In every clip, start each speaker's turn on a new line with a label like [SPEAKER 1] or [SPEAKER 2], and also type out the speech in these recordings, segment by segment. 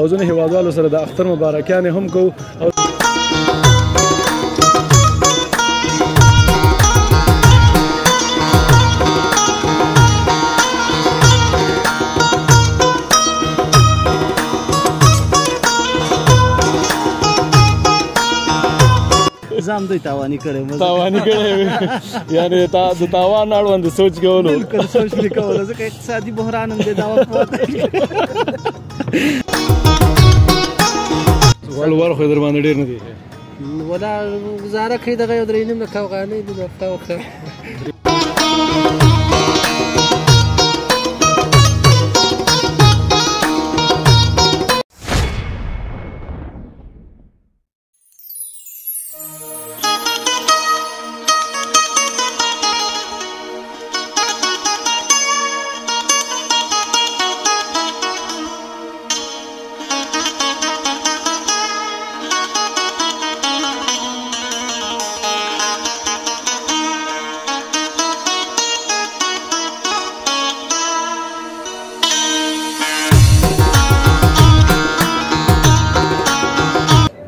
[SPEAKER 1] او ځینو هیوادوالو سره د اختر مبارکیانې هم کوو.
[SPEAKER 2] ځان دوی تاواني کړی
[SPEAKER 1] یعنې د تاوان اړوند سوچ کولو.
[SPEAKER 2] بلکل سوچ مې کوله ځکه اقتصادي بحران هم دی دا وخت
[SPEAKER 1] ور خو یې در باندې ډېر نه دی
[SPEAKER 2] ولا ګزاره کوي دغه یو درې نیم لکه افغانۍ دي ورته ورته.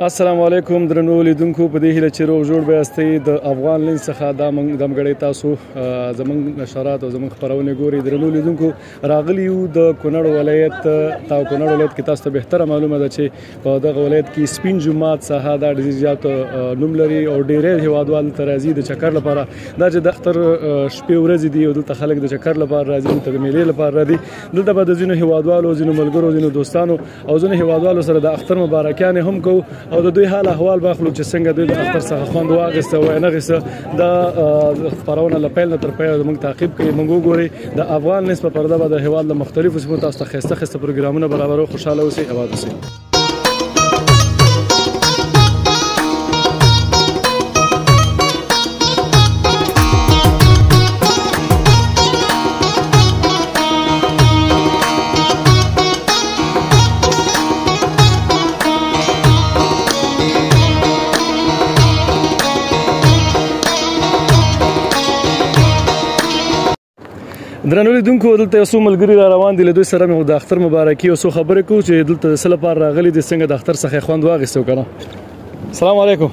[SPEAKER 1] السلام علیکم درنو لیدونکو، په دې هیله چې روغ جوړ به یاستئ. د افغان لینز څخه دا دمګړی تاسو زموږ نشرات او زموږ خپرونې ګورئ. درنو لیدونکو، راغلي یو د کونړ ولایت ته. کونړ ولایت کې تاسو ته بهتره معلومه ده چې په دغه ولایت کې سپین جومات ساحه دا ډېر زیات نوم لري او ډېری هیوادوال ته راځي د چکر لپاره. دا چې د اختر شپې ورځې دي او دلته خلک د چکر لپاره راځي، دلته د میلې لپاره راځي. دلته به د ځینو هیوادوالو، ځینو ملګرو، ځینو دوستانو او ځینو هیوادوالو سره د اختر مبارکیانې هم کوو او د دوی حال احوال باخلو چې څنګه دوی د اختر څخه خوند واخیسته او نه اخیسته. دا خپرونه له پیل نه تر پایه زموږ تعقیب کوي. موږ وګورئ د افغان لینز په پرده به د هیواد له مختلفو سیمو تاسو ته ښایسته ښایسته پروګرامونه برابرو. خوشحاله اوسئ، اباد اوسئ. درنو لیدونکو، دلته یو څو ملګري را روان دي. له دوی سره مې د اختر مبارکي او څو خبرې کوو چې دلته د څه لپاره راغلي دي، څنګه د اختر څخه خوند واخیستو که نه. السلام علیکم.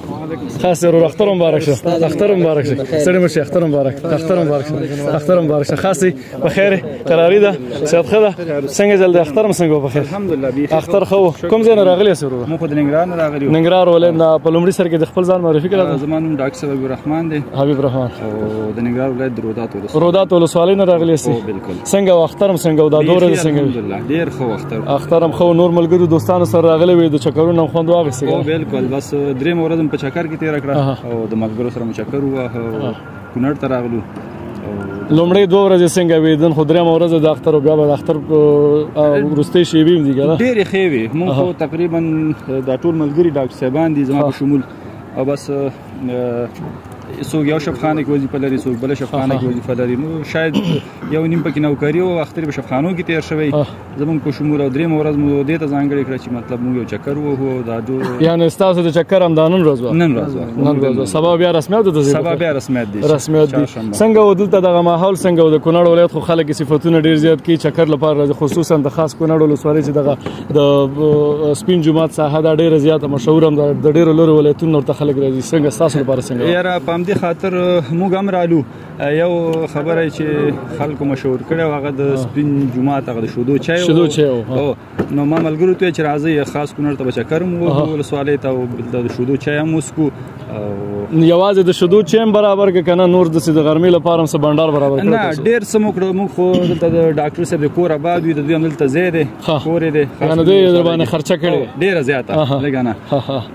[SPEAKER 1] خاص ضرور اختر مبارک شه. اختر مبارک شه. سړی مشه اختر مبارک. اختر مبارک شه. اختر مبارک شه. خاصي بخیر قراری ده. صحت ښه ده؟ څنګه جل د اختر م څنګه بخیر؟
[SPEAKER 3] الحمدلله بخیر.
[SPEAKER 1] اختر خو کوم ځای نه راغلی سره؟
[SPEAKER 3] مو په ننګرهار نه راغلی.
[SPEAKER 1] ننګرهار ولایت نه. په لومړي سر کې د خپل ځان معرفي کړه.
[SPEAKER 3] زما نوم ډاکټر صاحب حبیب الرحمن دی.
[SPEAKER 1] حبیب الرحمن.
[SPEAKER 3] او د ننګرهار ولایت رودات ولسوالۍ.
[SPEAKER 1] رودات ولسوالۍ نه راغلی سي.
[SPEAKER 3] بالکل.
[SPEAKER 1] څنګه اختر م څنګه دا دوره څنګه؟
[SPEAKER 3] الحمدلله ډیر ښه اختر.
[SPEAKER 1] اختر م خو نور ملګرو دوستانو سره راغلی وي، د چکرونو خوند واخیسته.
[SPEAKER 3] او بالکل. بس درې مورز په چکر کې تیر کړه او د ملګرو سره مو چکر ووهه او کونړ ته راغلو.
[SPEAKER 1] لومړی 2 ورځې څنګه وې؟ دن خو درېمه ورځ د اختر او بیا به د اختر وروستۍ شېبې هم دي که نه؟
[SPEAKER 3] ډېرې ښې وې. مونږ خو تقریبا دا ټول ملګري ډاکټر صاحبان دي زما په شمول، او بس څوک یو شفخانه کې وظیفه لري، څوک بله شفخانه کې وظیفه لري. نو شاید یو نیم پکې نوکري او اختر په شفخانو کې تیر شوی زمونږ په شمول. او درېیمه ورځ مو دې ته ځانګړې کړه چې مطلب مونږ یو چکر ووهو. دا
[SPEAKER 1] یعنې ستاسو د چکر همدا نن ورځ وه؟
[SPEAKER 3] نن ورځ وه.
[SPEAKER 1] نن ورځ وه. سبا بیا رسمیات ته ځئ؟
[SPEAKER 3] سبا بیا رسمیات دي.
[SPEAKER 1] رسمیات دي. څنګه و دلته دغه ماحول څنګه و؟ د کونړ ولایت خو خلک صفتونه ډېر زیات کوي چکر لپاره راځي، خصوصا د خاص کونړ ولسوالۍ چې دغه د سپین جومات ساحه دا ډېره زیاته مشهوره هم ده، د ډېرو لرو ولایتونو ورته خلک راځي. څنګه ستاسو لپاره څنګه؟
[SPEAKER 3] یاره په همدې خاطر موږ هم رالو. یو خبره چې خلکو مشهور کړی هغه د سپین جومات هغه د شودو چای و. نو ما ملګرو ته چې راځئ خاص کونړ ته به چکر م ووهو ولسوالۍ ته، او د شودو چای هم وڅکو.
[SPEAKER 1] یوازې د شودو چای هم برابر که که نه نور داسې د غرمې لپاره هم څه بنډار برابر کړی؟
[SPEAKER 3] نه ډېر څه مو کړه. موږ خو دلته د ډاکټر صاحب د کور آباد وي، د دوی هم دلته ځای دی، کور یې دی.
[SPEAKER 1] یعنې دوی در باندې خرچه کړې
[SPEAKER 3] ډېره زیاته لږه نه.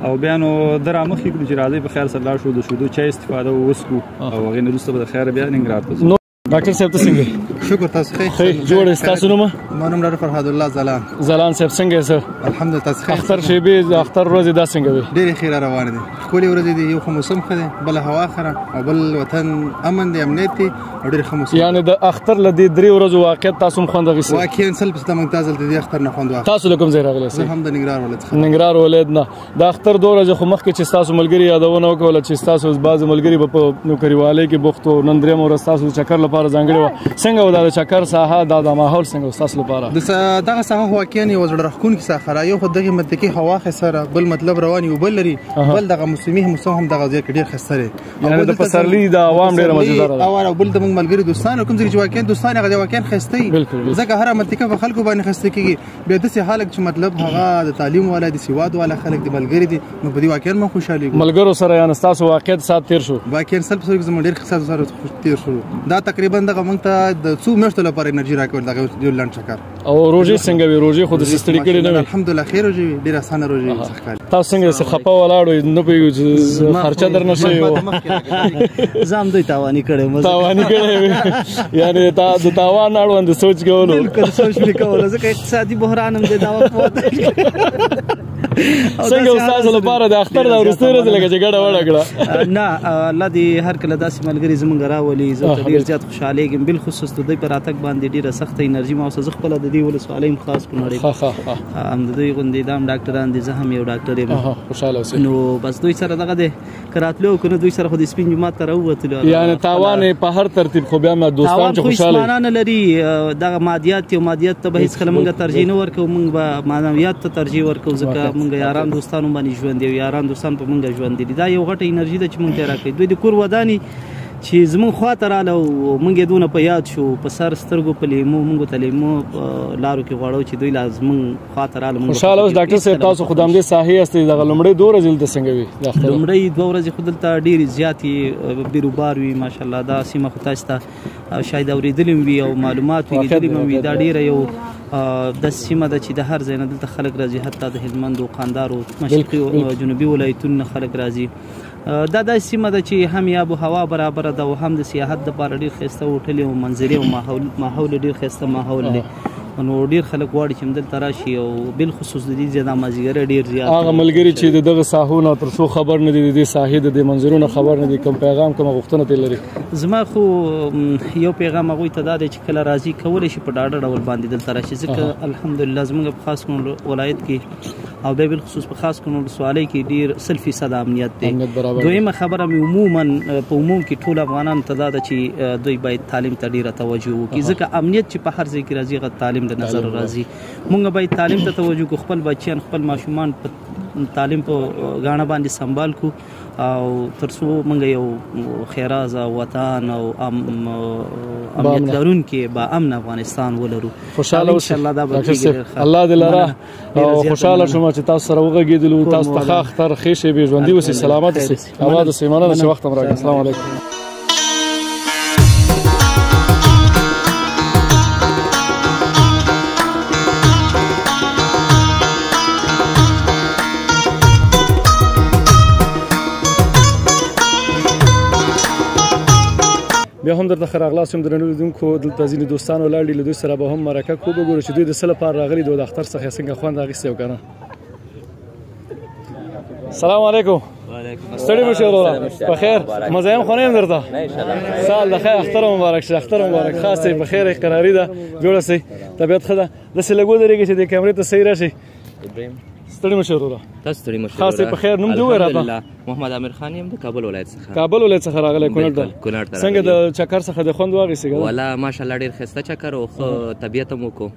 [SPEAKER 3] او بیا نو ده رامخکې کړو چې راځئ په خیر سره لاړ شو، د شودو چای استفاده وڅکو او هغې نه وروسته به د خیره بیا ننګرهار ته ځو.
[SPEAKER 1] ډاکټر صاحب ته څنګه؟
[SPEAKER 4] شکر، تاسو ښه؟
[SPEAKER 1] جوړ یې. ستاسو نوم؟
[SPEAKER 4] ما نوم ډاکټر فرهاد الله زلان.
[SPEAKER 1] زلان صاحب څنګه یې سر؟
[SPEAKER 4] الحمدلله تاسو ښه؟
[SPEAKER 1] اختر شېبې د اختر ورځې دا څنګه وې؟
[SPEAKER 4] ډېرې ښې را روانې دي، ښکلې ورځې دي. یو خو موسم ښه دی، بله هوا ښه ده، او بل وطن امن دی، امنیت دی، او ډېر ښه موسم.
[SPEAKER 1] یعنې د اختر له دې 3 ورځو واقعیت تاسو هم خوند اخیستی؟
[SPEAKER 4] واقعا 100% موږ تاسو د دې اختر نه خوند واخیست.
[SPEAKER 1] تاسو له کوم ځای راغلی
[SPEAKER 4] زه هم د ننګرهار ولایت څخه.
[SPEAKER 1] ننګرهار ولایت نه. د اختر 2 ورځې خو مخکې چې ستاسو ملګري یادونه وکړله چې ستاسو بعضې ملګري به په نوکریوالۍ کې بوخت وو، نن درېیمه ورځ ستاسو د چکر لپاره لپاره ځانګړې وه څنګه و دا د چکر ساحه دا د ماحول څنګه ستاسو لپاره
[SPEAKER 4] دغه ساحه واقعا یو زړه راښکونکې ساحه ده یو خو دغې منطقې هوا ښایسته ده بل مطلب رواني اوبه لري بل دغه موسمي موسم هم دغه ځای کې ډېر ښایسته دی
[SPEAKER 1] یعنې د پسرلي د عوام ډېره مزیداره ده
[SPEAKER 4] او بل زموږ ملګري دوستان کوم ځای چې واقعا دوستان هغه ځای واقعا ښایسته وي ځکه هره منطقه په خلکو باندې ښایسته کېږي بیا داسې خلک چې مطلب هغه د تعلیم والا د سواد والا خلک د ملګري دي نو په دې واقعا موږ خوشحاله یو
[SPEAKER 1] ملګرو سره یعنې ستاسو واقعا سات تېر شو
[SPEAKER 4] واقعا سل په سل زموږ ډېر ښه سره تېر شو دا تقریبا دغه موږ ته د څو میاشتو لپاره انرژي راکول دغه یو لنډ چکر
[SPEAKER 1] او روژې څنګه وي روژې خو داسې ستړي کړي نه وي
[SPEAKER 4] الحمدلله ښې روژې وي ډېرې اسانه روژې وي
[SPEAKER 1] تاسو څنګه داسې خفه ولاړ نه پوهېږو چې خرچه درنه شوې وه
[SPEAKER 2] زه هم دوی تاواني کړی یم
[SPEAKER 1] تاواني کړی وي یعنې د تاوان اړوند سوچ کولو
[SPEAKER 2] بالکل سوچ مې کوله ځکه اقتصادي بحران هم دی دا وخت
[SPEAKER 1] څنګه استاد لپاره د اختر د وروستۍ ورځې لکه چې ګډه وډه کړه
[SPEAKER 2] نه الله دې هر کله داسې ملګري زموږ راولي زه ته ډېر زیات خوشحالېږم بالخصوص د دوی په راتګ باندې ډېره سخته انرژي ما اوس زه خپله د دې ولسوالۍ هم خاص کونړ یم د دوی غوندې دا هم ډاکټران دي زه هم یو ډاکټر یم
[SPEAKER 1] خوشحاله اوسئ
[SPEAKER 2] نو بس دوی سره دغه دی که راتلو که نه دوی سره خو د سپین جومات ته راووتلو
[SPEAKER 1] یعنې تاوان یې په هر ترتیب خو بیا دوستان چې خوشحاله
[SPEAKER 2] تاوان خو نه لري دغه مادیات یو مادیات ته به هېڅکله موږ ترجیح نه ورکوو موږ به معنویات ته ترجیح ورکوو ځکه موږ یاران دوستانو باندې ژوند یو یاران دوستان په موږ ژوند دي دا یو غټه انرژي ده چې موږ ته یې راکوي دوی د کور ودانې چې زموږ خواته رااله او موږ یې دونه په یاد شو په سر سترګو په لیمو موږ ته لیمو لارو کې غواړو چې دوی لا زموږ خواته رااله
[SPEAKER 1] خوشحاله اوس ډاکټر صاحب تاسو خو د همدې ساحې هستئ دغه لومړۍ 2 ورځې دلته څنګه وي
[SPEAKER 2] لومړۍ 2 ورځې خو دلته ډېرې زیاتې بیروبار وي ماشاءالله دا سیمه خو تاسو ته شاید اورېدلې هم وي او معلومات وي لیدلې هم وي دا ډېره یو د سیمه ده چې د هر ځای نه دلته خلک راځي حتی د هلمند او قاندار او مشرقي او جنوبي ولایتونو نه خلک راځي دا داسې سیمه ده چې هم آب و هوا برابره ده او هم د سیاحت دپاره ډېر ښایسته هوټلې او منظرې او ماحول ډېر ښایسته ماحول دی نو ډېر خلک غواړي چې همدلته راشي او بالخصوص د دې ځای دا مازدیګری ډېر زیات
[SPEAKER 1] هغه ملګري چې د دغه ساحو نه تر څو خبر نه دي د دې ساحې د دې منظرو نه خبر نه دي کوم پیغام کومه غوښتنه ترې لري
[SPEAKER 2] زما خو یو پیغام هغوی ته دا دی چې کله راځي کولی شي په ډاډه ډول باندې دلته راشي ځکه الحمدلله زموږ په خاص کونړ ولایت کې او بیا بالخصوص په خاص کونړ ولسوالۍ کې ډېر 100% امنیت دی دویمه خبره مې عموما په عموم کې ټول افغانانو ته دا ده چې دوی باید تعلیم ته ډېره توجه وکړي ځکه امنیت چې په هر ځای کې راځي هغه تعلیم د نظر راځي موږ باید تعلیم ته توجه کو خپل بچیان خپل ماشومان په تعلیم په غاڼه باندې سنبال کو او تر څو موږ یو خیراز وطن او امنیت لرونکي با امن افغانستان ولرو
[SPEAKER 1] خوشاله
[SPEAKER 2] ان شاء الله دا به
[SPEAKER 1] الله دې لره او خوشاله شوم چې تاسو سره وغږېدلو تاسو ته ښه اختر ښې شېبې ژوندي اوسئ سلامت اوسئ آباد اوسئ مننه چې وخت هم راکړی السلام علیکم بیا هم درته ښه راغلاست یم درنو لیدونکو دلته ځینې دوستان ولاړ دي له دوی سره به هم مرکه کوو به ګورو چې دوی د څه لپاره راغلي دي او د اختر څخه یې څنګه خوند اخیستی او که نه سلام علیکم ستړي مه شئ وروره په خیر مزه هم خو نه یم درته سال د خیر اختر مبارک شه اختر مبارک خاص دی په خیر قراري ده جوړه سئ طبیعت ښه ده داسې لږ ودرېږئ چې د کیمرې ته صحیح راشئ ستړي مه شئ وروره
[SPEAKER 5] تاسو ستړي مه شئ
[SPEAKER 1] خاص په خیر نوم دې ووایه راته
[SPEAKER 5] الحمدلله محمد عامر خان یم د کابل ولایت څخه
[SPEAKER 1] کابل ولایت څخه راغلی کونړ ته څنګه د چکر څخه د خوند واخیستې
[SPEAKER 5] ولا ماشاءالله ډېر ښایسته چکر او ښه طبیعت هم وکړو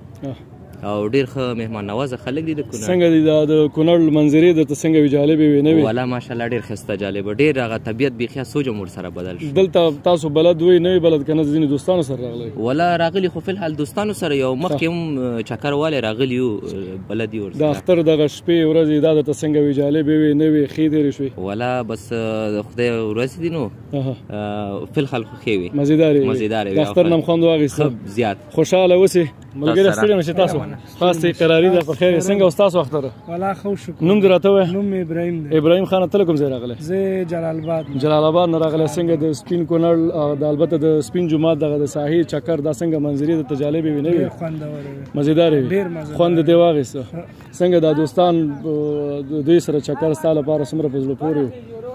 [SPEAKER 5] او ډېر ښه مهمان نوازه خلک دي د کونړ
[SPEAKER 1] څنګه دي د کونړ منظرې درته څنګه وي جالبې وي نه وي
[SPEAKER 5] ولا ماشاءالله ډېر ښایسته جالبه ډېر هغه طبیعت بیخي سوچ هم ورسره بدل شو
[SPEAKER 1] دلته تاسو بلد وئ نه وي بلد که نه ځینې دوستانو سره راغلی
[SPEAKER 5] ولا راغلي خو فلحال دوستانو سره یو مخکې هم چکر والی راغلي یو بلد یو
[SPEAKER 1] د اختر دغه شپې ورځې دا درته څنګه وي جالبې وي نه وي ښې تېرې شوې
[SPEAKER 5] ولا بس د خدای ورځې دي نو فلحال خو ښې وي
[SPEAKER 1] مزیدارې د اختر نه هم خوند واخیسته
[SPEAKER 5] زیات
[SPEAKER 1] خوشحاله اوسئ ملګري ستړي نه شئ تاسو خاص دی قراري ده په خیر څنګه ستاسو اختر
[SPEAKER 6] ولا خو شکر
[SPEAKER 1] نوم دې راته ووایه
[SPEAKER 6] نوم ابراهیم دی
[SPEAKER 1] ابراهیم خان ته له کوم ځای راغلی
[SPEAKER 6] زه جلال آباد
[SPEAKER 1] نه راغلی څنګه د سپین کونړ د البته د سپین جومات دغه د ساحې چکر دا څنګه منظرې درته جالبې وي نه وي مزیدارې وي خوند دې واخیسته څنګه دا دوستان دوی سره چکر ستا لپاره څومره په زړه پورې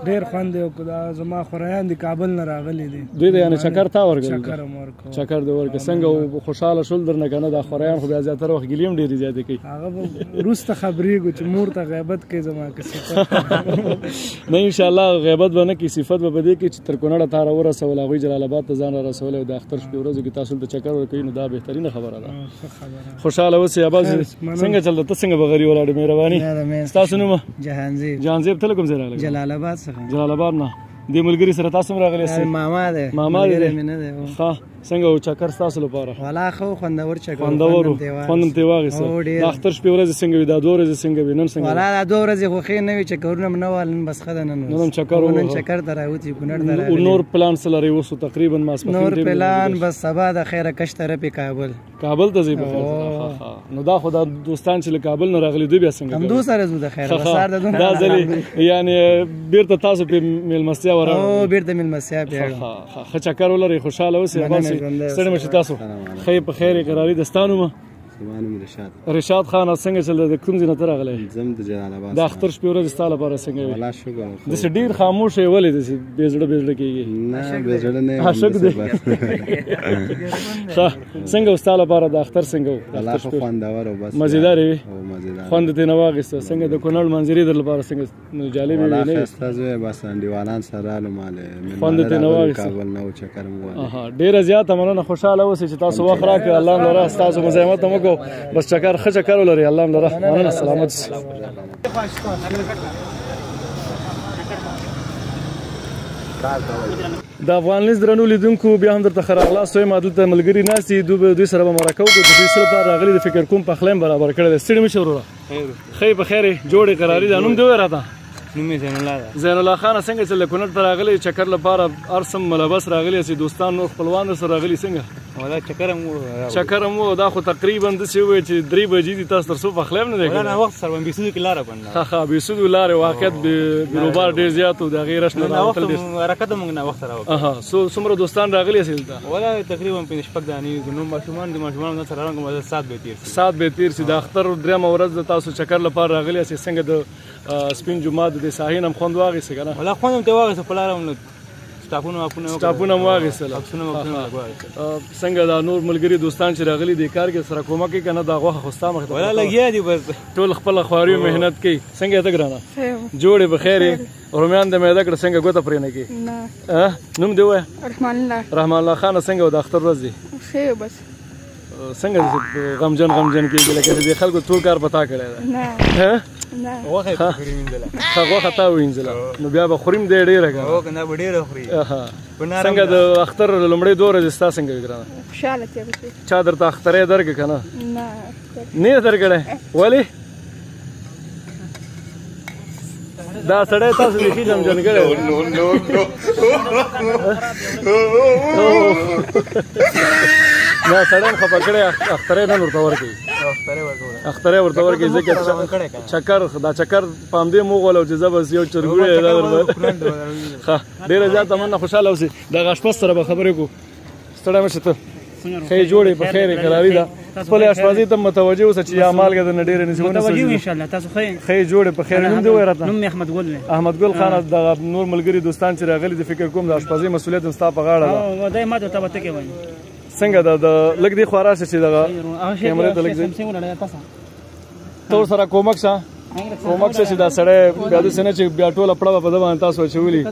[SPEAKER 6] ډېر خوند دی او زما خوریان دي کابل نه راغلي دي
[SPEAKER 1] دوی د یعنې چکر تا ورکړل
[SPEAKER 6] چکر هم ورکړو
[SPEAKER 1] چکر دې ورکړ څنګه خوشحاله شول درنه که نه دا خوریان خو بیا زیاتره وخت ګیلې هم ډېرې زیاتې کوي
[SPEAKER 6] هغه به وروسته خبرېږو چې مور ته غیبت کوي زما که صفت
[SPEAKER 1] نه انشاءالله غیبت به نه کړي صفت به په دې کې چې تر کونړه تا راورسول هغوی جلال آباد ته ځان را رسولی او د اختر شپې ورځو کې تاسو ته چکر ورکوي نو دا بهترینه خبره ده خوشحاله اوسئ اباز څنګه چل ته څنګه به غري ولاړې مهرباني ستاسو نوم جهانزیب ته له کوم ځای راغلی
[SPEAKER 2] جلال آباد څخه
[SPEAKER 1] جلال آباد نه دې ملګري سره تاسو هم راغلی یاست
[SPEAKER 2] ماما دی
[SPEAKER 1] ماما دی
[SPEAKER 2] مینه دی
[SPEAKER 1] ښه څنګه و چکر ستاسو لپاره
[SPEAKER 2] والا خو خوندور چکر
[SPEAKER 1] خوندور خوند هم ترې واخیسته د اختر شپې ورځې څنګه وي دا 2 ورځې څنګه وي نن څنګه
[SPEAKER 2] والا دا 2 ورځې خو ښې نه وي چکرونه هم نه وال نن بس ښه ده نن
[SPEAKER 1] هم چکر و
[SPEAKER 2] نن چکر ته راوتي کونړ ته راغلي
[SPEAKER 1] نور پلان څه لرئ اوس تقریبا ماسپښین
[SPEAKER 2] نور پلان بس سبا د خیره کش طرفې
[SPEAKER 1] کابل ته ځئ بخیر نو دا خو دا دوستان چې له کابل نه راغلي دوی بیا څنګه
[SPEAKER 2] همدو سره ځو د خیره بسار د
[SPEAKER 1] دا ځلې یعنې بیرته تاسو په میلمستیا ورغلئ
[SPEAKER 2] او بیرته میلمستیا
[SPEAKER 1] ښه چکر ولرئ خوشحاله اوسئ ستړي مه شئ تاسو ښه په خیر قراري د ستا نوم
[SPEAKER 7] زما نوم
[SPEAKER 1] رشاد خان څنګه چل د کوم ځای نه ته راغلی
[SPEAKER 7] زم د جلال آباد
[SPEAKER 1] د اختر شپې ورځې ستا لپاره څنګه وي
[SPEAKER 7] والله شکر
[SPEAKER 1] داسې ډېر خاموش یې ولې داسې بې زړه بې زړه کېږي
[SPEAKER 7] نه بې زړه نه
[SPEAKER 1] عاشق دی ښه څنګه و ستا لپاره د اختر څنګه و
[SPEAKER 7] والله ښه خوندور و بس
[SPEAKER 1] مزېدار یې وي
[SPEAKER 7] مزېدار
[SPEAKER 1] خوند دې نه واخیسته څنګه د کونړ منظرې در لپاره څنګه جالبې وې
[SPEAKER 7] والله ښایسته زوی بس انډیوالان سره رالم
[SPEAKER 1] خوند دې نه واخیسته
[SPEAKER 7] کابل نه و چکر مو واله
[SPEAKER 1] ډېره زیاته مننه خوشحاله اوسئ چې تاسو وخت راکړئ الله لره ستاسو مزاحمت هم وکړو بس چکر ښه چکر ولرئ الله لره مننه سلامت اوسئ د افغانلیز درنو لیدونکو بیا هم درته ښه راغلاست وایم دلته ملګري ناست دي دوی سره به مرکه وکړو د دوی څه لپاره راغلي د فکر کوم پخلی هم برابر کړی دی ستړي مه شئ وروره ښه په خیر یې جوړې قراري ده نوم دې ووایه راته
[SPEAKER 3] نوم یې زین الله ده
[SPEAKER 1] زین الله خانه څنګه چې له کونړ ته راغلی چکر لپاره هر څه ملبس راغلي یاست دوستان نور خپلوان سره راغلي څنګه
[SPEAKER 3] ولا
[SPEAKER 1] چکر هم و دا خو تقریبا داسې ووایي چې 3 بجې دي تاسو تر څو پخلی هم نه دی
[SPEAKER 3] کړی وخت سره بېسودو کې لاره بنده
[SPEAKER 1] ښه بېسودو لارې واقعیت بیروبار ډېر زیات و د هغې رش نه راوتل
[SPEAKER 3] حرکت هم موږ نه وخت سره وکړو
[SPEAKER 1] څومره دوستان راغلي یاست دلته
[SPEAKER 3] ولا تقریبا 5-6 دانې زموږ ماشومان د ماشومانو سره راغلم سات به تېر شي
[SPEAKER 1] سات به تېر شي د اختر درېیمه ورځ د تاسو چکر لپاره راغلي یاست څنګه د سپین جومات د ساحې نه هم خوند واخیسته که نه
[SPEAKER 3] ولا خوند هم ترې واخیسته په لاره هم سټاپونه
[SPEAKER 1] هم واخیستل څنګه دا نور ملګري دوستان چې راغلي دې کار کې سره کومک کوي که نه دا غوښه خو ستا مخې ته
[SPEAKER 3] ولا لګیا دي بس
[SPEAKER 1] ټول خپله خواري او محنت کوي څنګه یې ته ګرانه جوړې په خیر یې رومیان د میده کړه څنګه ګوته پرې نه کړي نوم دې ووایه رحمان الله خانه څنګه و د اختر ورځ دي
[SPEAKER 8] بس
[SPEAKER 1] څنګه غمجن کېږي لکه د دې خلکو ټول کار په تا کړی ده
[SPEAKER 3] غوښه یې خوري وینځله
[SPEAKER 1] غوښه تا ووینځله نو بیا به خوریم دی ډېره که
[SPEAKER 3] هو که نه به ډېره خوري
[SPEAKER 1] څنګه د اختر لومړۍ 2 ورځې ستا څنګه وي ګرانه
[SPEAKER 8] خوشحاله تېره
[SPEAKER 1] چا درته اختری درکړه که نه نه یې درکړی ولې دا سړی تاسو بیخي غمجن کړی دا سړی هم خفه کړی اختری نن ورته ورکوي اختری ورته ورکوي ځکه چکر دا چکر په همدې موغول او چې زه بس یو چرګوړی ښه ډېره زیاته مننه خوشحاله اوسئ دغه اشپز سره به خبرې کړو ستړی مه شې ته ښه یې جوړې په خیر یې قراري ده خپلې اشپزۍ ته متوجه اوسه چې یا مالګه درنه ډېره نسي ښه یې جوړې په خیر نوم دې ووایه راته
[SPEAKER 2] نوم مې احمد ګل دی
[SPEAKER 1] احمد ګل خانه دغه نور ملګري دوستان چې راغلي د فکر کوم د اشپزۍ مسؤلیت هم ستا په غاړه ده
[SPEAKER 2] دی ما ته ته کې وایم
[SPEAKER 1] څنګه د لږ دې خوا راشه چې دغه کیمرې ته لږ ته ورسره کومک شه کومک شه چې دا سړی بیا داسې نه چې بیا ټوله پړه به په ده باندې تاسو اچولي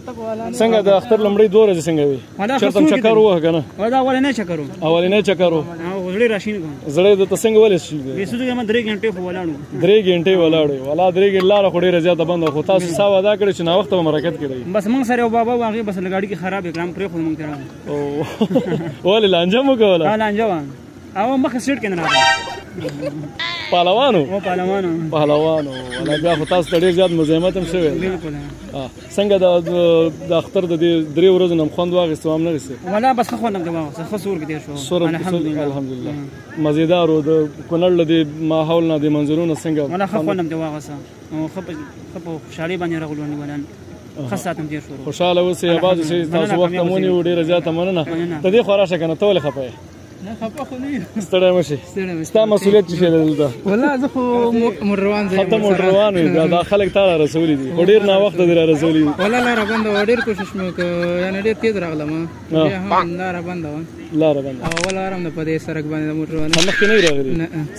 [SPEAKER 1] څنګه د اختر لومړۍ 2 ورځې څنګه وي چېرته هم چکر ووهه که نه
[SPEAKER 2] اولنی چکر و
[SPEAKER 1] اولنی چکر و
[SPEAKER 2] زړه راشین کوم
[SPEAKER 1] زړی درته څنګه ولې شي
[SPEAKER 2] بېسودو کې ما 3 ګنټې خو ولاړو
[SPEAKER 1] 3 ګنټې ولاړې ولا 3 ګنټې لاره خو ډېره زیاته بنده خو تاسو سا وعده کړې چې ناوخته به مو حرکت کړی
[SPEAKER 2] بس موږ سره یو بابا و هغې بس ګاډي کې خراب کړم پرېښود موږ ته راغلو
[SPEAKER 1] ولې لانجه مو کوله
[SPEAKER 2] لانجه وه او مخکې سیټ کې نه راغله
[SPEAKER 1] پهلوانو پهلوانو ولا بیا خو تاسو ته ډېر زیات مزاحمت هم شوی
[SPEAKER 2] بالکل
[SPEAKER 1] څنګه د اختر د دې 3 ورځو نه خوند واخیستو هم نه اخیستې
[SPEAKER 2] ولا بس ښه خوند هم واخیسته ښه سور کې تېر شو
[SPEAKER 1] الحمدلله مزېدار و د کونړ له دې ماحول نه د منظرونو څنګه
[SPEAKER 2] ولا ښه خوند هم واخیسته او ښه په خوشحالۍ باندې راغلو ونیولان ښه ساعت هم تېر شو
[SPEAKER 1] خوشحاله اوسئ آباد اوسئ تاسو وخت هم ونیو ډېره زیاته مننه ته دې خوا راشه که نه ته ولې خفه یې
[SPEAKER 4] نه خپه خو نه
[SPEAKER 1] ستړی مشي ستا مسؤلیت څه دی دلته
[SPEAKER 4] والله زه خو روان ځم
[SPEAKER 1] ختم روان وي دا خلک تا را رسولي دي خو ډېر ناوخته دي را رسولي دي
[SPEAKER 4] والله لاره بنده وه ډېر کوشش مې وکړ یعنې ډېر تېز راغلم بیا هم لاره بنده وه
[SPEAKER 1] لاره بنده
[SPEAKER 4] او اول لاره هم په دې سړک باندې د موټر باندې
[SPEAKER 1] مخکې نه راغلي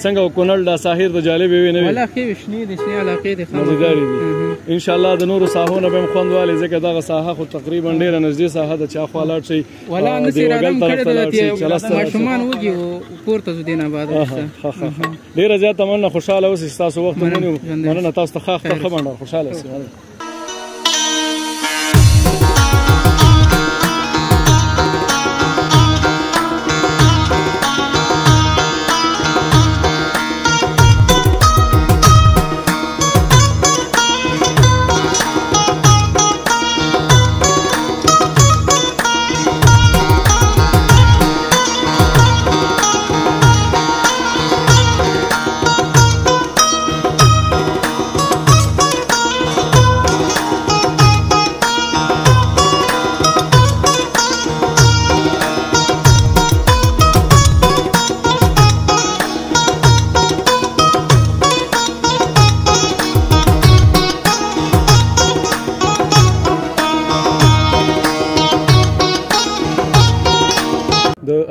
[SPEAKER 1] څنګه کونړ دا ساحر د جالبې وي نه وي
[SPEAKER 4] والله ښې وي شنې دي شنې علاقې دي
[SPEAKER 1] مزیدارې دي انشاءالله د نورو ساحو نه به هم خوند والي ځکه دغه ساحه خو تقریبا ډېره نږدې ساحه ده چې اخوا لاړ شئ
[SPEAKER 4] والله نسې رادم کړی ده ماشومان وږي وو کور ته ځو دین آباد
[SPEAKER 1] ډېره زیاته مننه خوشحاله اوسئ ستاسو وخت ونیو مننه تاسو ته ښه اختر ښه بڼه خوشحاله اوسئ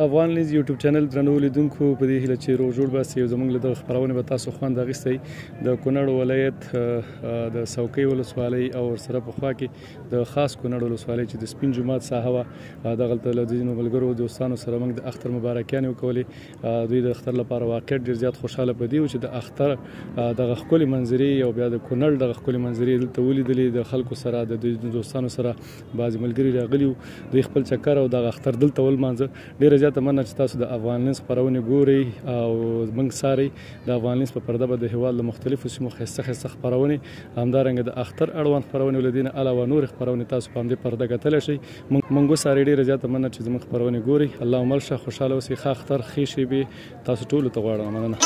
[SPEAKER 1] افغان لینز یوټیوب چینل درنو لیدونکو په دې هیله چې روغ جوړ باسي او زموږ له دغه خپرونې به تاسو خوند اخیستی د کونړ ولایت د څوکۍ ولسوالۍ او ورسره په خوا کې د خاص کونړ ولسوالۍ چې د سپین جومات ساحه وه دغلته له ځینو ملګرو دوستانو سره موږ د اختر مبارکیانې وکولې دوی د اختر لپاره واقعا ډېر زیات خوشحاله په دي و چې د اختر دغه ښکلې منظرې او بیا د کونړ دغه ښکلې منظرې دلته ولیدلې د خلکو سره د دوی دوستانو سره بعضې ملګري راغلي وو دوی خپل چکر او دغه اختر دلته ولمانځه ډېره زیاته مننه چې تاسو د افغان لینز خپرونې ګورئ او موږ څارئ د افغان لینز په پرده به د هېواد له مختلفو سیمو ښایسته ښایسته خپرونې همدارنګه د اختر اړوند خپرونې له دې نه علاوه نورې خپرونې تاسو په همدې پرده کتلی شئ موږ وڅارئ ډېره زیاته مننه چې زموږ خپرونې ګورئ الله مل شه خوشحاله اوسئ ښه اختر ښې شېبې تاسو ټولو ته غواړم مننه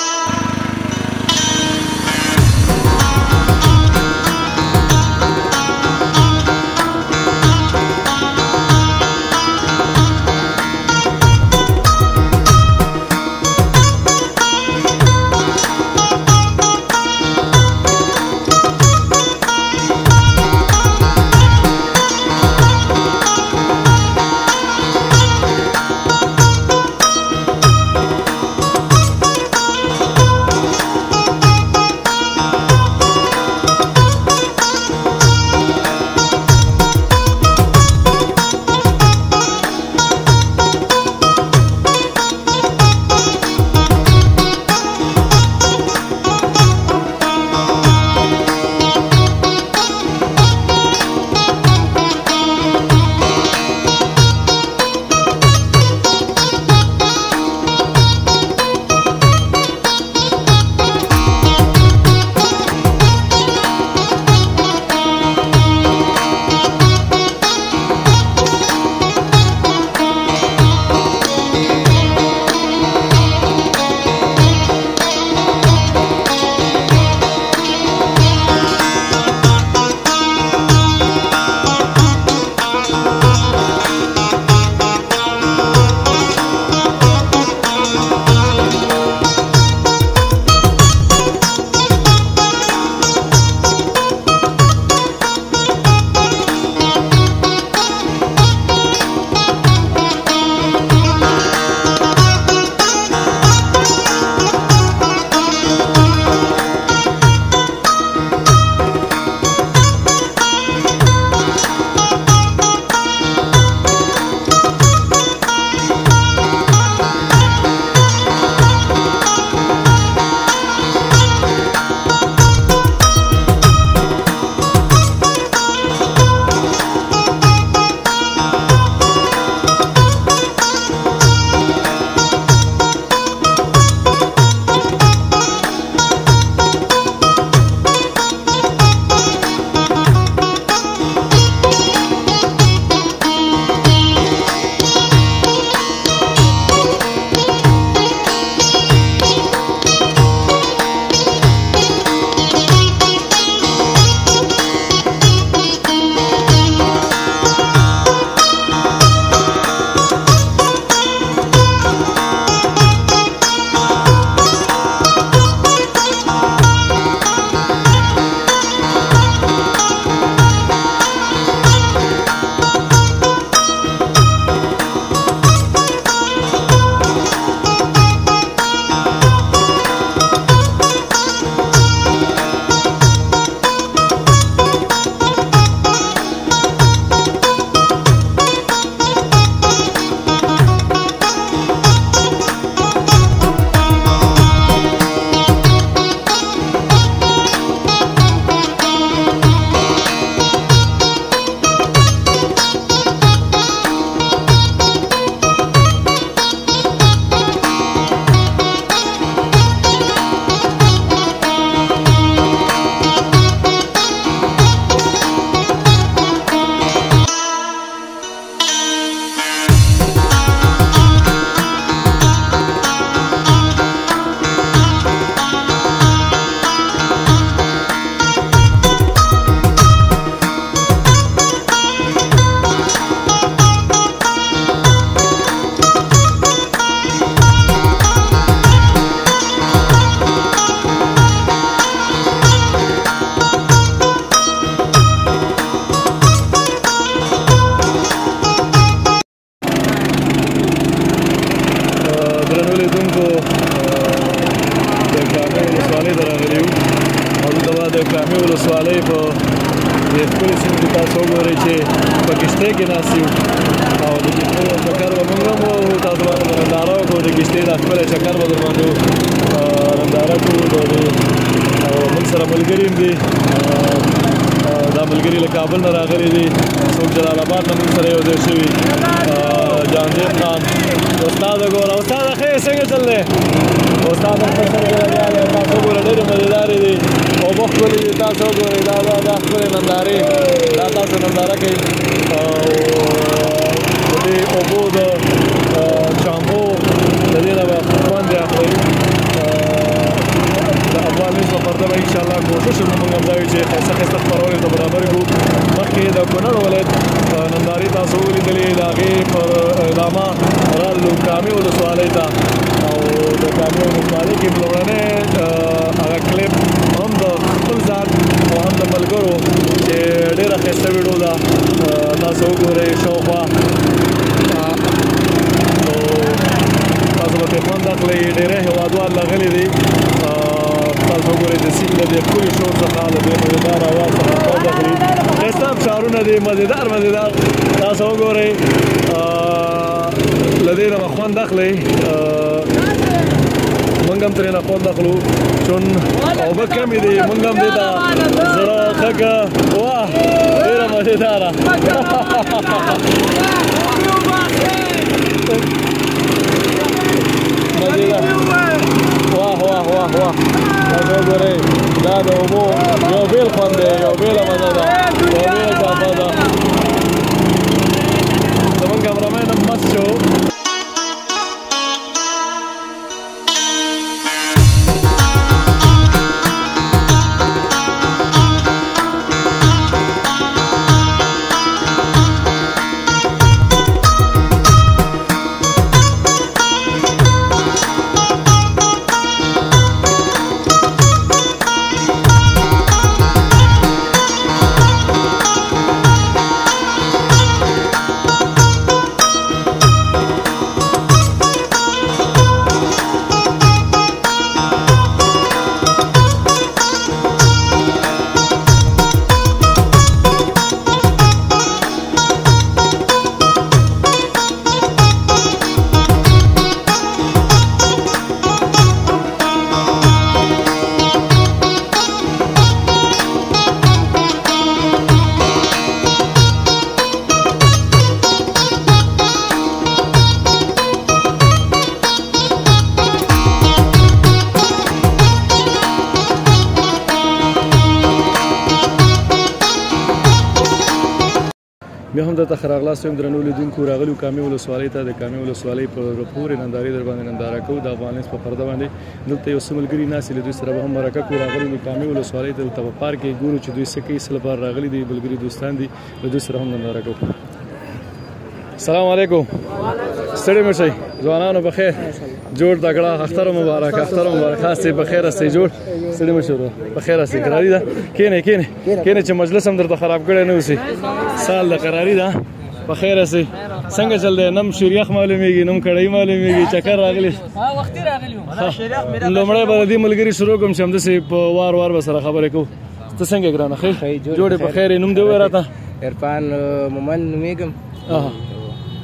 [SPEAKER 1] د ښکلې سیمې کې تاسو وګورئ چې په کښتۍ کې ناست یو او د کښتۍ چکر به موږ هم تاسو باندې ننداره وکړو د کښتۍ دا ښکلی چکر به در باندې ننداره کوو او موږ سره ملګري هم دي دا ملګري له کابل نه راغلي دي څوک جلال آباد نه موږ سره یو ځای شوي جهانګیر خان استاده ګوره استاده ښه یې څنګه چل دی استاد هم سره لګیا دی تاسو وګورئ ډېرې مزېدارې دي اوبه ښکلې دي تاسو وګورئ دا ښکلې نندارې دا تاسو ننداره کوئ او د دې اوبو د چامبو د دې نه به خوند اخلئ د افغان نیوز په پرده به انشاءالله کوشش وکړو موږ هم دا وي چې ښایسته ښایسته خپرونې ورته برابرې کړو مخکې د کونړ ولایت نندارې تاسو ولیدلې د هغې پر ادامه رالو کامې ولسوالۍ ته او د کامې ولسوالۍ کې لومړنی هغه کلیپ هم د خپل ځان او هم د ملګرو چې ډېره ښایسته ویډیو ده تاسو وګورئ شاوخوا تاسو به ترې خوند اخلئ ډېری هېوادوال راغلي دي تاسو وګورئ د سیند د دې ښکلي شور څخه د دې مزېدار اواز څخه خوند اخلي ښایسته فشارونه دي مزېدار تاسو وګورئ له دې نه به خوند اخلئ موږ هم ترېنه خوند اخلو چون اوبه کمې دي موږ هم دې ته زړه ښه که واه ډېره مزېداره واه واه واه واه تاسو وګورئ دا د اوبو یو بېل خوند دی یو بېله مزه ده یو بېله چاپه ده زموږ کامرامین هم مست شو بیا هم درته ښه راغلاست یم درنو لیدونکو راغلي کامې ولسوالۍ ته د کامې ولسوالۍ په پورې نندارې در باندې ننداره کوو د افغان نیوز په پرده باندې دلته یو څه ملګري ناست له دوی سره به هم مرکه کوو راغلي د کامې ولسوالۍ ته دلته په پارک کې ګورو چې دوی څه کوي څه لپاره راغلي دي ملګري دوستان دي له دوی سره هم ننداره کوو السلام علیکم ستړي مه شئ ځوانانو بخیر جوړ تکړه اختر مبارک خاص په خیر استئ جوړ ستړي مه شئ په خیر استئ قراري ده کینې چې مجلس هم درته خراب کړی نه اوسي سال د قراري ده په خیر استئ څنګه چل دی نم شریخ معلومیږي نم کړی معلومیږي چکر راغلی
[SPEAKER 2] وختي راغلی
[SPEAKER 1] لومړی به د دې ملګري شروع کوم چې همداسې په وار به سره خبرې کوو ته څنګه ګرانه ښه جوړې په خیر نوم دې ووایه راته
[SPEAKER 8] عرفان مومند نومیږم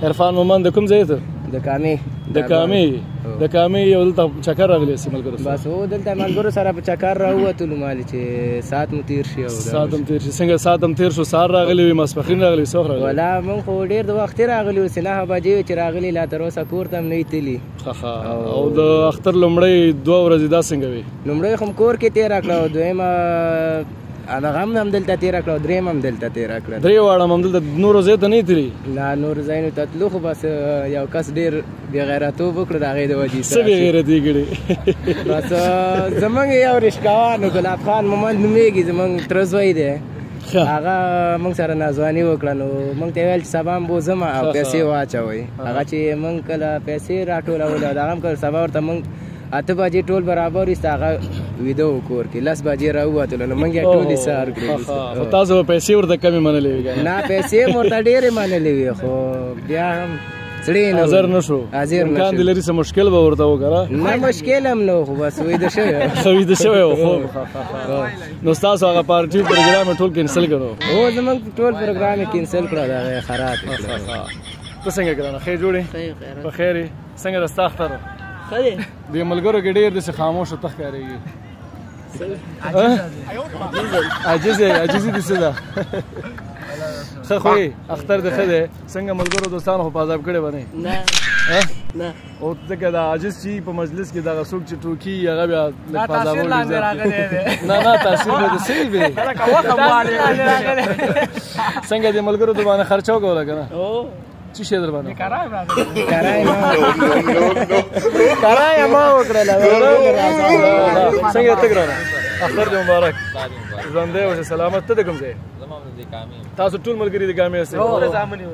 [SPEAKER 1] عرفان مومند د کوم ځای ته
[SPEAKER 8] د کامې
[SPEAKER 1] یو دلته چکر راغلی سي ملګرو
[SPEAKER 8] بس هو دلته ملګرو سره په چکر راووتلو مالې چې ساعت مو تېر شي
[SPEAKER 1] څنګه ساعت هم تېر شو سهار راغلی وي ماسپښین راغلی څوک راغلی
[SPEAKER 8] ولا موږ خو ډېر د وختې راغلي اوس 9 بجې چې راغلي لا تر اوسه کور ته هم نه یې تللي
[SPEAKER 1] او د اختر لومړۍ 2 ورځې دا څنګه وي
[SPEAKER 8] لومړۍ خو کور کې تېره کړه او دویمه هغه هم دلته تېره کړه او درېیم هم دلته تېره کړه
[SPEAKER 1] درې واړه هم دلته نورو ځای ته نه یې تللي
[SPEAKER 8] نه نورو ځایونو ته تلو خو بس یو کس ډېر بېغیرتوب وکړو د هغې د وجې
[SPEAKER 1] څه بېغیرتي کړې
[SPEAKER 8] بس زموږ یو رشکوان ګلاب خان مومند نومېږي زموږ تره زوی دی هغه موږ سره نازواني وکړه نو موږ ته ویل چې سبا هم بوځم او پیسې واچوئ هغه چې موږ کله پیسې راټولولې او د هغه هم کله سبا ورته موږ 8 بجې ټول برابر ویست هغه ویده و کور کې 10 بجې راووتلو نو موږ یې ټول ایسار کړو
[SPEAKER 1] خو تاسو پیسې ورته کمې منلې وي
[SPEAKER 8] نه پیسې مو ورته ډېرې منلې وي خو بیا هم سړی نه
[SPEAKER 1] حاضر نشو امکان دې لري څه مشکل به ورته وکړه
[SPEAKER 8] نه مشکل هم نه خو بس ویده
[SPEAKER 1] شوی خو نو ستاسو هغه پارټي پروګرام ټول کینسل کړو
[SPEAKER 8] هو زمونږ ټول پروګرام یې کینسل کړو دا خراب
[SPEAKER 1] ته څنګه ګرانه ښې جوړې په خیر یې څنګه د ستا اختر ښه دی دې ملګرو کې ډېر داسې خاموشه ته ښکارېږي عاجزي دې څه ده ښه خو یې اختر دې ښه دی څنګه ملګرو دوستانو خو په عذاب کړی به نه او ځکه دا عاجز چې په مجلس کې دغه څوک چې ټوکي هغه بیا لږ په عذابولي نه تاثیر به د صحیح وي څنګه دې ملګرو د باندې خرچه وکړله که نه څه شی در باندې
[SPEAKER 8] کرایه ما وکړله
[SPEAKER 1] څنګه ته ګرانه اختر دې مبارک ژوندی اوسې سلامت ته د کوم ځای تاسو ټول ملګري د ګامې هسئ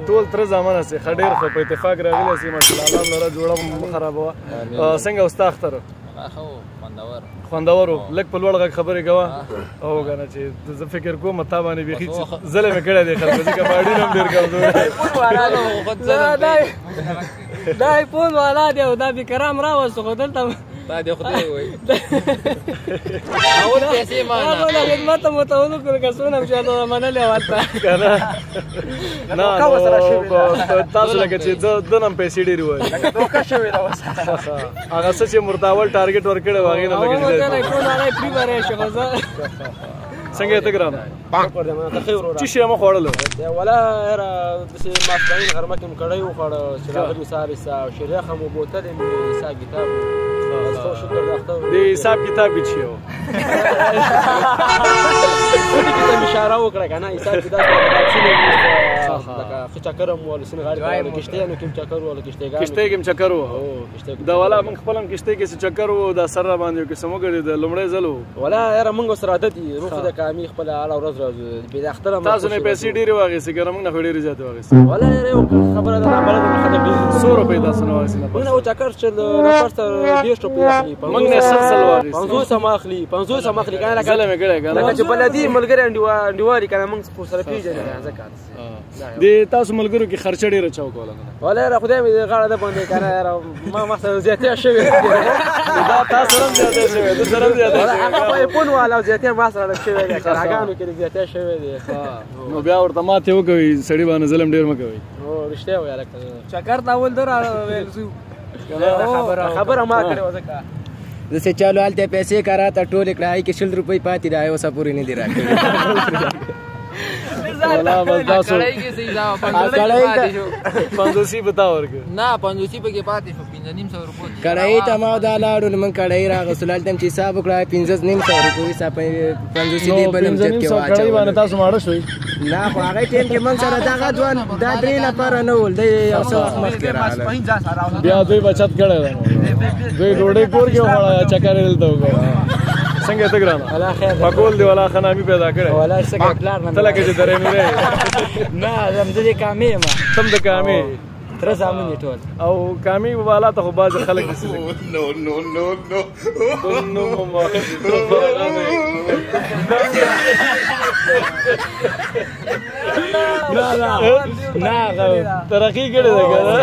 [SPEAKER 1] ټول تره زامن هسئ ښه ډېر ښه په اتفاق راغلي هسئ ماشاءالله الله لره جوړه مه خرابوه څنګه وستا اختر خوندور و لږ په لوړ غږ خبرې کوه او که نه چې زه فکر کوم تا باندې بیخي ظلم یې کړی دی خلکو ځکه باډي نه هم ډېر کمزوری
[SPEAKER 6] دا ایفون والا دی او دا بکرام راوستو خو دلته
[SPEAKER 5] دا دې خدای وایي
[SPEAKER 6] اول پیسې مانه هغه خدمت مو ته ونکړو که څونه هم چې هلته منلې ورته
[SPEAKER 1] که نه نه تاسو لکه چې ده نه هم پیسې ډېرې وایي
[SPEAKER 6] دوکه شوې ده اوس
[SPEAKER 1] هغه څه چې مرتاول ټارګېټ ورکړی و هغې نه لګېدلی
[SPEAKER 6] ایفون والا یې پرې بری شو خو زه
[SPEAKER 1] څنګه یې ته ګرانه څه شی مو خوړلو
[SPEAKER 6] ولا یاره داسې ماسپښین غرمه کې مو کړی وخوړه چې راغلي سهار او شریخه مو بوتل یې مې حساب کتاب
[SPEAKER 1] د حساب کتاب کې څه و
[SPEAKER 6] ودې کې ته مې اشاره وکړه که نه حساب کتاب لکه ښه چکر هم وله سینې غاړې کوله کشتیانو کې هم چکر وله
[SPEAKER 1] کشتۍ کې هم چکر و دا والا موږ خپل هم کشتۍ کې څه چکر و دا سر را باندې یو قسم وګړي د لومړی ځل و
[SPEAKER 6] ولا یاره موږ اوس عادت یي روح د کامي خپله هره ورځ راځو بې د اختره
[SPEAKER 1] تاسو نه پیسې ډېرې واخېستې که نه موږ نه خو ډېرې زیاتې واخېستې
[SPEAKER 6] ولا یاره یو خبره ده نابلده مې ښه ده
[SPEAKER 1] څو روپۍ تاسو نه واخېستې
[SPEAKER 6] موږ نه و چکر چې نفر سره 10 روپۍ اخلي
[SPEAKER 1] موږ نه سل واخېستې
[SPEAKER 6] 50 هم اخلي 50 هم اخلي که نه
[SPEAKER 1] ظلم یې کړی که نه
[SPEAKER 6] لکه چې بلدي ملګري انډیوالي که نه موږ خو سره پېژنې ځکه
[SPEAKER 1] د تاسو ملګرو کې خرچه ډېره چا وکوله
[SPEAKER 6] ولا یاره خدای مې غاړه ده باندې که نه یاره ما سره زیاتې شوې
[SPEAKER 1] دا تا سره هم زیاتې شوې ده سره هم زیاتې شوې
[SPEAKER 6] هغه خو ایفون والا او زیاتې ما سره شوې دی کراګانو کې زیاتې شوې دی
[SPEAKER 1] نو بیا ورته ماتې وکوئ سړي باندې ظلم ډېر مه کوئ
[SPEAKER 6] هو رښتیا وایه هلکه چکر ته اول در ویل ځو خبره ما کړې وه ځکه
[SPEAKER 8] जैसे चलो हालते पैसे करा था टोले कढ़ाई के 100 रुपये पाती रहा है वो सब पूरी नहीं दे रहा
[SPEAKER 1] वाला बस दासो
[SPEAKER 5] कड़ाई के सही जाओ
[SPEAKER 1] पंदोसी बताओ और के
[SPEAKER 5] ना पंदोसी पे के पाते 500 रुपये
[SPEAKER 8] कढ़ाई तमा दालाडू मन कढ़ाई रा गसुलाल तम चिसा बकड़ा 500 रुपये सा पंदोसी दे बनम जब के वाचा
[SPEAKER 1] कढ़ाई बाने तासो माडो शोई
[SPEAKER 8] ना पागे टेम के मन सरा दागा द्वान दादरी ला पर न ول दे اوسه مخ کرا
[SPEAKER 1] بیا دوی بچت کړه دوی ډوډۍ کور کې وړا چکر دلته وګړه څنګه ته ګرانه
[SPEAKER 6] الله خیر
[SPEAKER 1] پکول دی ولا خنامي پیدا کړه
[SPEAKER 6] ولا څنګه پلان نه
[SPEAKER 1] تل کې درې مې
[SPEAKER 6] نه زم دې کامې ما
[SPEAKER 1] تم د کامې
[SPEAKER 6] تر زامن ټول
[SPEAKER 1] او کامې والا ته خو باز خلک دي
[SPEAKER 7] نو نو نو نو
[SPEAKER 1] نو ما نه ترقی کړی دی کنه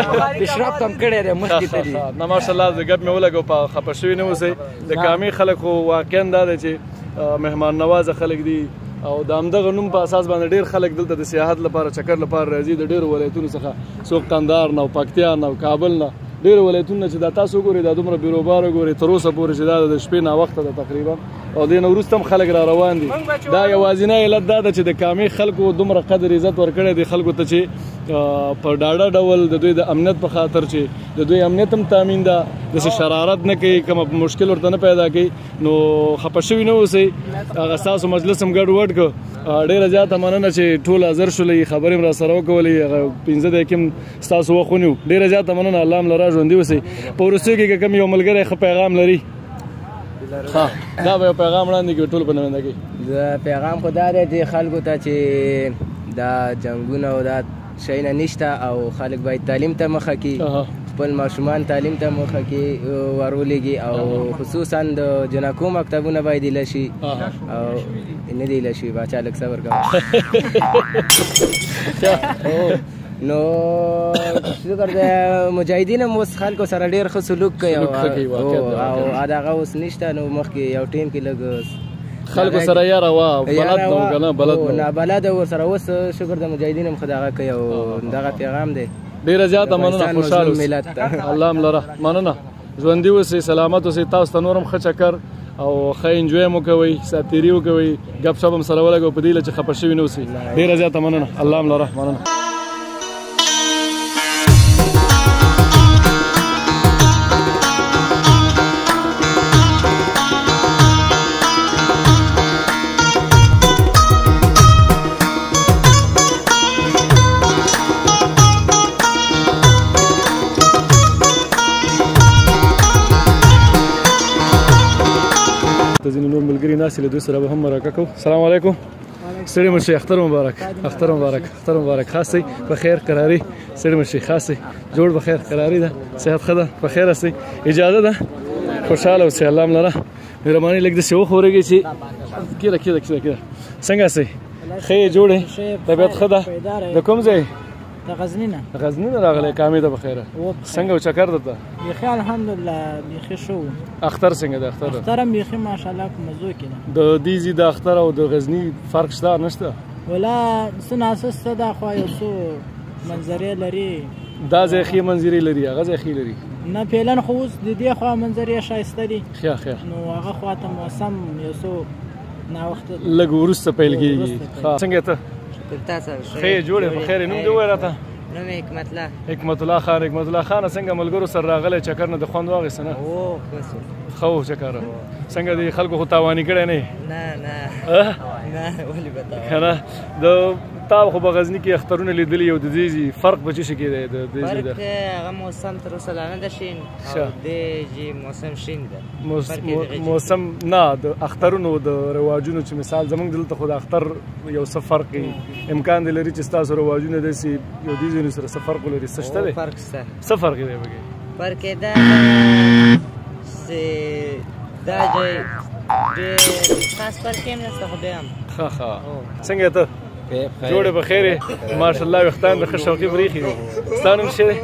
[SPEAKER 6] اشراف کم کړی دی مخکې ته دی
[SPEAKER 1] نه ماشاءالله د ګپ مې ولګو په خپه شوي نه اوسئ د کامې خلک خو واقعا دا دی چې مهمان نوازه خلک دي او د همدغه نوم په اساس باندې ډېر خلک دلته د سیاحت لپاره چکر لپاره راځي د ډېرو ولایتونو څخه څوک قندهار نه او پکتیا نه او کابل نه ډېرو ولایتونو چې دا تاسو ګورئ دا دومره بیروباره ګورئ تر اوسه پورې چې دا د شپې ناوخته ده تقریبا او دې نه وروسته هم خلک را روان دي دا یوازینی علت دا ده چې د کامې خلکو دومره قدر عزت ورکړی دی خلکو ته چې په ډاډه ډول د دوی د امنیت په خاطر چې د دوی امنیت هم تامین ده داسې شرارت نه کوي کومه مشکل ورته نه پیدا کوي نو خفه شوي نه اوسئ هغه ستاسو مجلس هم ګډوډ کړه ډېره زیاته مننه چې ټول حاضر شولئ خبرې هم راسره وکولئ هغه 15 دقیقې هم ستاسو وخت ونیو ډېره زیاته مننه الله هم له را ژوندي اوسئ په وروستیو کې که کوم یو ملګری ښه پیغام لري دا به یو پیغام وړاندې کړي ټولو په نمایندګۍ
[SPEAKER 8] پیغام خو دا دی چې خلکو ته چې دا جنګونه او دا شیونه نشته او خلک باید تعلیم ته مخه کړي خپل ماشومان تعلیم ته مخه کې ورولېږي او خصوصا د جنکو مکتبونه باید ایله شي او نه دی ایله شي باچا لږ صبر کوه نو شکر د مجاهدین هم اوس خلکو سره ډېر ښه سلوک کوي او دغه اوس نشته نو مخکې یو ټیم کې لږ
[SPEAKER 1] خلکو سره یاره وه بلد نه و که نه بلد نه
[SPEAKER 8] نابلده ورسره اوس شکر د مجاهدین هم ښه دغه کوي او دغه پیغام دی
[SPEAKER 1] ډېره زیاته مننه خوشحال اوسئ الله هم لره مننه ژوندي اوسئ سلامت اوسئ تاسو ته نور هم ښه چکر او ښه انجوی مو کوئ ساتیري وکوئ ګپ شپ هم سره ولګوئ په دې هیله چې خفه شوي نه اوسئ ډېره زیاته مننه الله هم لره مننه ځینې نور ملګري ناست له دوی سره به هم مرکه کوو السلام علیکم ستړي مه شئ اختر مبارک اختر مبارک اختر مبارک خاص شئ په خیر قراري ستړي مه شئ خاص شئ جوړ په خیر قراري ده صحت ښه ده په خیر اوسئ اجازه ده خوشحاله اوسئ الله هم لره مهرباني لږ داسې وښورېږئ چې کېده څنګه اوسئ ښه یې جوړې طبیعت ښه ده د کوم ځای
[SPEAKER 9] د غزني نه
[SPEAKER 1] راغلی کامې ده بخیره څنګه و چکر ده ته
[SPEAKER 9] بیخي الحمدلله بیخي ښه و
[SPEAKER 1] اختر څنګه ده
[SPEAKER 9] اختر هم بیخي ماشاءالله په مزو کې ده
[SPEAKER 1] د دیزي د اختر او د غزني فرق شته نشته
[SPEAKER 9] ولا څه ناسه شته دا خو یو څو منظرې لري
[SPEAKER 1] دا ځای ښې منظرې لري هغه ځای ښې لري
[SPEAKER 9] نه فعلا خو اوس د دې خوا منظرې ښایسته دي
[SPEAKER 1] ښه
[SPEAKER 9] نو هغه خواته موسم یو څو ناوخته
[SPEAKER 1] لږ وروسته پیل کېږي څنګه ته ښه یې جوړې په خیر نوم دې ووایه راته
[SPEAKER 10] نوم یې
[SPEAKER 1] حکمت الله خان څنګه ملګرو سره راغلی چکر نه د خوند واخیسته نه ښه و چکر څنګه د خلکو خو تاواني کړی نه که نه د تا خو په غزني کې اخترونه لیدلي یو د دې فرق په څه شي کې دی
[SPEAKER 10] فرق هغه موسم تر اوسه لا نه ده شین او دې موسم شین ده
[SPEAKER 1] موسم نه د اخترونو د رواجونو چې مثال زمونږ دلته خو د اختر یو څه فرق امکان دی لري چې ستاسو رواجونه داسې یو دې ځینو سره څه فرق ولري څه شته دی
[SPEAKER 10] فرق شته
[SPEAKER 1] څه فرق دی پکې
[SPEAKER 10] فرق یې دا ځای ډېر خاص فرق یې نشته خو دی هم
[SPEAKER 1] ښه څنګه ته جوړې په خیر ماشاءالله ویښتان د ښه شوقي بریښي دي ستا نوم څه دی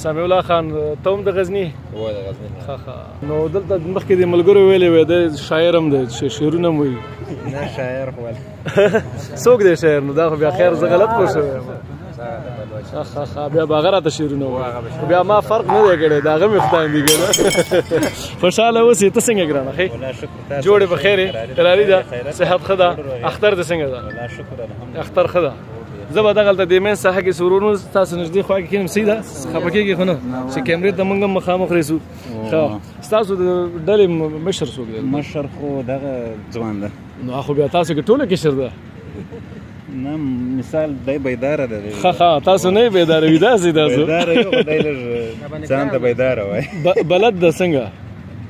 [SPEAKER 1] سمیع الله خان ته هم د غزني نو دلته مخکې د ملګرو ویلې وی دی شاعر هم دی شعرونه هم وایي
[SPEAKER 10] نه شاعر خو
[SPEAKER 1] څوک دی شاعر نو دا خو بیا خیر زه غلط پوه شوی یم بیا به هغه راته شعرونه وایي بیا ما فرق نه دی کړی د هغه مې ویښتان دي که نه خوشحاله اوسې ته څنګه ګرانه ښې جوړې په خیر قراري ده صحت ښه ده اختر دې څنګه ده اختر ښه ده زه به دغلته د مین ساحه کې سورونو ستاسو نږدې خوا کې کښېنم صحیح ده خفه کېږي خو نه چې کیمرې ته موږ هم مخامخ رسو ښه ستاسو د ډلې مشر څوک دی
[SPEAKER 11] مشر خو دغه ځوان ده
[SPEAKER 1] نو خو بیا تاسو کې ټوله کشر ده
[SPEAKER 11] نه مثال دی بیداره ده
[SPEAKER 1] ښه تاسو نه یې بیداره وي داسې تاسو
[SPEAKER 11] بیداره یو خو دی لږ ځان ته بیداره وایي
[SPEAKER 1] بلد ده څنګه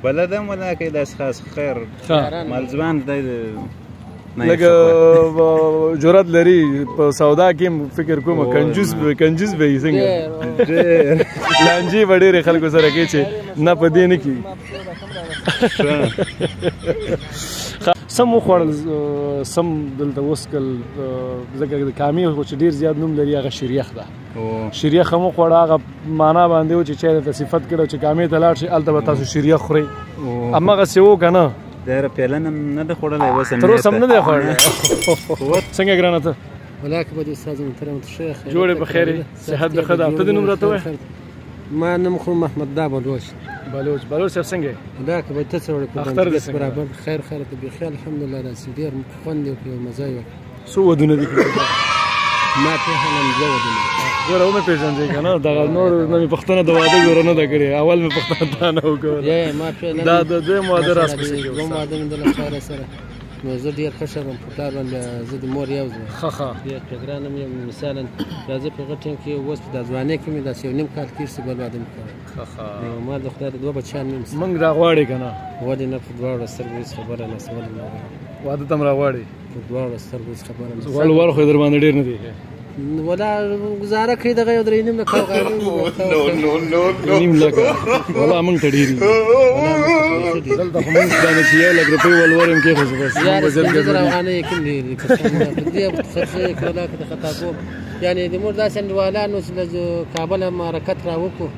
[SPEAKER 11] بلد هم ولا کوي داسې خاص خیر مالځوان دی
[SPEAKER 1] لکه جرأت لري په سودا کې فکر کوم کنجوس به وي څنګه لانجې به ډېرې خلکو سره کوي چې نه په دې نه کېږي سم وخوړل سم دلته وسکل ځکه د کامې خو چې ډېر زیات نوم لري هغه شریخ ده شریخ هم وخوړه هغه معنا باندې و چې چا درته صفت کړی چې کامې ته لاړ شئ هلته به تاسو شریخ خورئ هماغسې و که نه
[SPEAKER 11] دا پیلن هم نه ده خوړلی اوس
[SPEAKER 1] تر اوسه هم نه دی خوړلی څنګه ګرانه ته
[SPEAKER 12] ولاکه به د استاد محترم ته
[SPEAKER 1] جوړې په خیر صحت د ښه ده ته د نوم راته وایه
[SPEAKER 12] ما نوم خو محمد دا بلوچ
[SPEAKER 1] صاحب څنګه یې
[SPEAKER 12] ولاکه به ته څه وړې
[SPEAKER 1] اختر دې څنګه
[SPEAKER 12] برابر خیر ته بیخي الحمدلله داسې ډېر خوند یې وکړ مزه یې وکړه
[SPEAKER 1] څو ودونه دي
[SPEAKER 12] ما پېژنم دوه ودونه
[SPEAKER 1] ګوره ومې پېژندې که نه دغه نور نه مې پوښتنه د واده ګوره نه ده کړې اول مې پوښتنه تا نه وکړه دا د دویم واده راز پسې کې
[SPEAKER 12] دویم واده مې د له خیره سره نو زه ډېر ښه شوم په پلار باندې زه د مور یو ځای ډېر ټګران هم یم مثالا دا زه په هغه ټایم کې اوس په دا ځوانۍ کې مې داسې یو نیم کال تېر شي بل واده مې کړی نو ما د خدای د دوه بچیان مې
[SPEAKER 1] موږ راغواړې که نه
[SPEAKER 12] ولې نه په دواړو سترګو هېڅ خبره نه ولې نه
[SPEAKER 1] واده ته م راغواړې
[SPEAKER 12] په دواړو سترګو هېڅ خبره نه
[SPEAKER 1] ول خو یې در باندې ډېر نه دی
[SPEAKER 12] ولا گزاره کوي دغه یو درې نیم لکه
[SPEAKER 1] نیم لکه ولا موږ ته ډېرې دلته خو موږ باندې چې یو لک روپۍ ولورم کې خو بس
[SPEAKER 12] پنځه زره افغانۍ کوم دي په دې خرڅې کړه که د خطا کوم یعنې د مور داسې انډیوالانو چې له کابله م حرکت راوکړو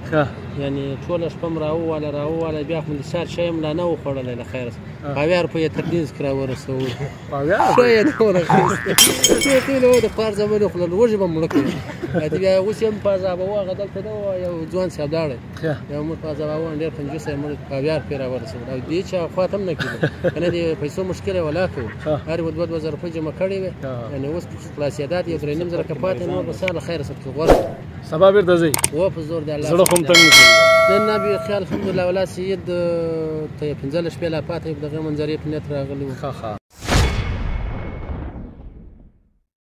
[SPEAKER 12] یعنې ټوله شپه م راوواله بیا خو د سهار شی م لا نه و خوړلی له خیره پاویا روپۍ یې تر دینځ کې راورسولو ښه یې نه ورخیسته د پار زمانې خوله وږې به مړه کوي بیا اوس یې هم په عذابوه هغه دلته نه وه یو ځوان صاحب لاړی یو مونږ په عذابوه ډېر کنجوسه یې مړ پاویا روپۍ راورسولو او دې چا خواته هم نه کېدو که نه د پیسو مشکل یې ولاکه و هر یو 2,000 روپۍ جمع کړې وې یعنې اوس خلاصېدات یو 3.5 زره که پاتې نور به سهار له خیره صدقې غوره
[SPEAKER 1] سبا بیرته ځئ
[SPEAKER 12] و په زور د الله
[SPEAKER 1] زړه خو م تنګ نه کوي
[SPEAKER 12] نن بیا خیال الحمدلله ولا سید ته 15 شپې لا پاتې دغه منظرې په نیت راغلی و